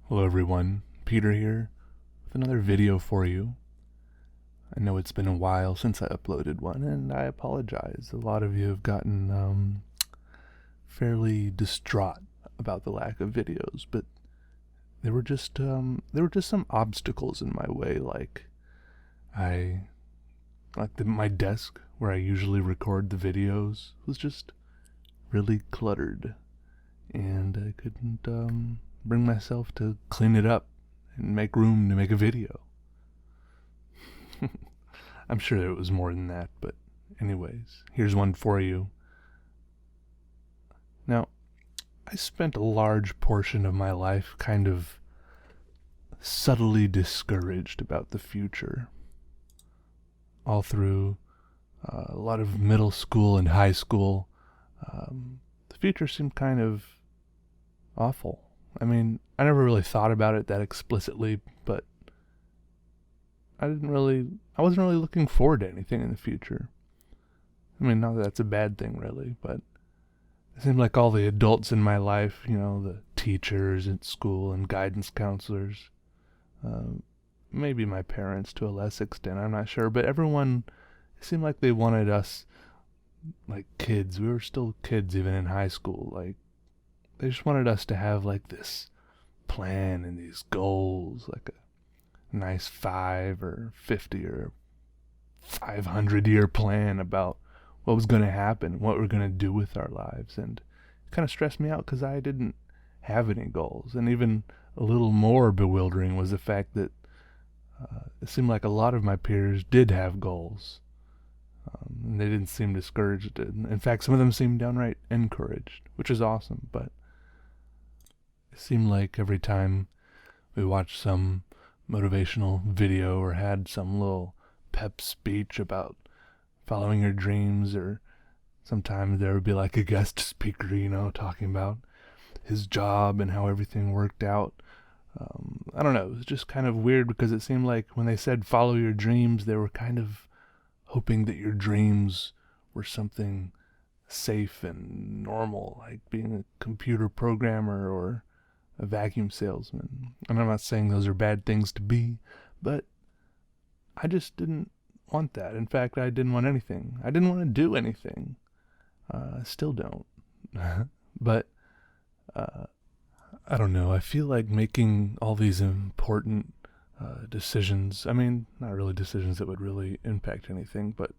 Hello everyone, Peter here with another video for you. I know it's been a while since I uploaded one, and I apologize. A lot of you have gotten fairly distraught about the lack of videos, but there were just some obstacles in my way. My desk where I usually record the videos was just really cluttered, and I couldn't bring myself to clean it up and make room to make a video. I'm sure it was more than that, but anyways, here's one for you. Now, I spent a large portion of my life kind of subtly discouraged about the future. All through a lot of middle school and high school, the future seemed kind of awful. I mean, I never really thought about it that explicitly, but I wasn't really looking forward to anything in the future. I mean, not that that's a bad thing, really, but it seemed like all the adults in my life, the teachers at school and guidance counselors, maybe my parents to a less extent, I'm not sure, but everyone, it seemed like they wanted us like kids. We were still kids even in high school. Like, they just wanted us to have like this plan and these goals, like a nice 5 or 50 or 500-year plan about what was going to happen, what we're going to do with our lives. And it kind of stressed me out because I didn't have any goals. And even a little more bewildering was the fact that it seemed like a lot of my peers did have goals. And they didn't seem discouraged. In fact, some of them seemed downright encouraged, which is awesome. But it seemed like every time we watched some motivational video or had some little pep speech about following your dreams, or sometimes there would be like a guest speaker, talking about his job and how everything worked out. I don't know, it was just kind of weird because it seemed like when they said follow your dreams, they were kind of hoping that your dreams were something safe and normal, like being a computer programmer or a vacuum salesman. And I'm not saying those are bad things to be, but I just didn't want that. In fact, I didn't want anything. I didn't want to do anything. I still don't. But I don't know. I feel like making all these important decisions. I mean, not really decisions that would really impact anything, but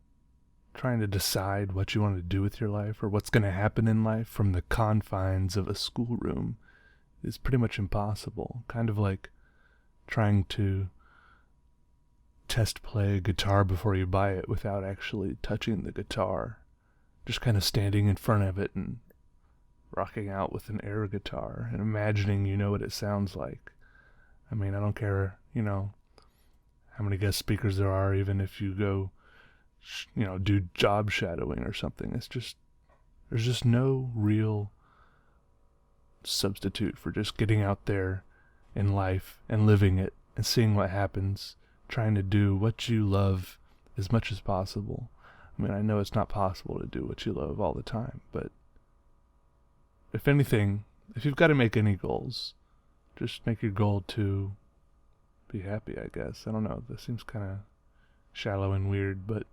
trying to decide what you want to do with your life or what's going to happen in life from the confines of a schoolroom is pretty much impossible. Kind of like trying to test play a guitar before you buy it without actually touching the guitar. Just kind of standing in front of it and rocking out with an air guitar and imagining you know what it sounds like. I mean, I don't care, how many guest speakers there are, even if you go, do job shadowing or something. There's just no real substitute for just getting out there in life and living it and seeing what happens, trying to do what you love as much as possible. I mean, I know it's not possible to do what you love all the time, but if anything, if you've got to make any goals, just make your goal to be happy, I guess. I don't know, this seems kind of shallow and weird, but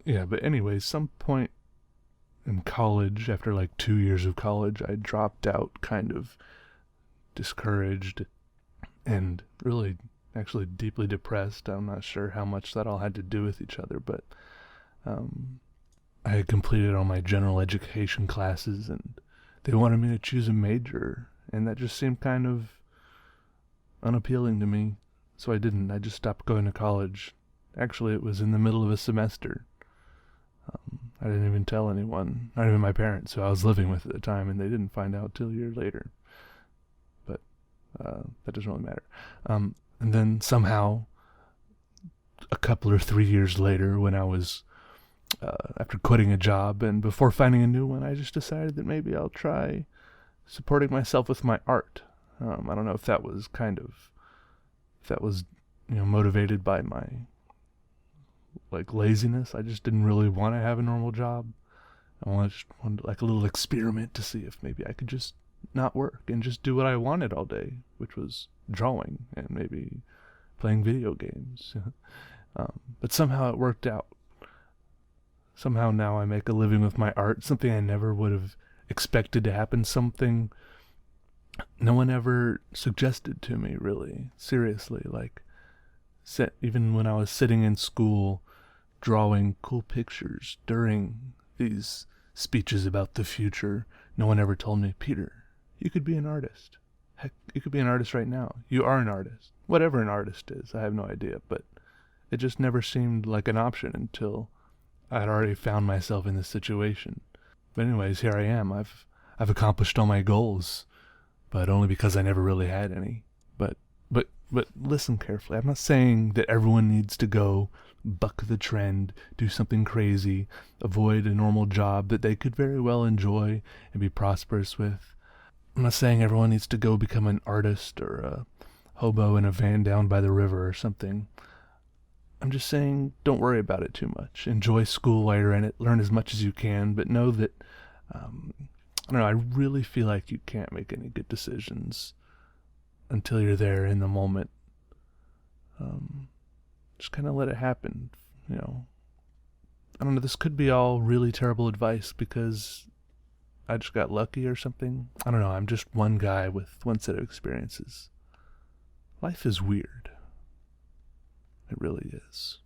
yeah, but anyways, some point in college, after like 2 years of college, I dropped out kind of discouraged and really actually deeply depressed. I'm not sure how much that all had to do with each other, but I had completed all my general education classes and they wanted me to choose a major, and that just seemed kind of unappealing to me, so I didn't. I just stopped going to college. Actually, it was in the middle of a semester. I didn't even tell anyone, not even my parents, who I was living with at the time, and they didn't find out till a year later. But that doesn't really matter. And then somehow, a couple or 3 years later, when I was, after quitting a job and before finding a new one, I just decided that maybe I'll try supporting myself with my art. I don't know if that was motivated by my like laziness. I just didn't really want to have a normal job. I just wanted like a little experiment to see if maybe I could just not work and just do what I wanted all day, which was drawing and maybe playing video games. But somehow it worked out. Somehow now I make a living with my art, something I never would have expected to happen, something no one ever suggested to me, really. Seriously, like, even when I was sitting in school drawing cool pictures during these speeches about the future, no one ever told me, Peter, you could be an artist. Heck, you could be an artist right now. You are an artist. Whatever an artist is, I have no idea, but it just never seemed like an option until I'd already found myself in this situation. But anyways, here I am. I've accomplished all my goals, but only because I never really had any. But listen carefully. I'm not saying that everyone needs to go buck the trend, do something crazy, avoid a normal job that they could very well enjoy and be prosperous with. I'm not saying everyone needs to go become an artist or a hobo in a van down by the river or something. I'm just saying don't worry about it too much. Enjoy school while you're in it. Learn as much as you can, but know that, I don't know, I really feel like you can't make any good decisions until you're there in the moment. Just kind of let it happen, you know. I don't know, this could be all really terrible advice because I just got lucky or something. I don't know, I'm just one guy with one set of experiences. Life is weird. It really is.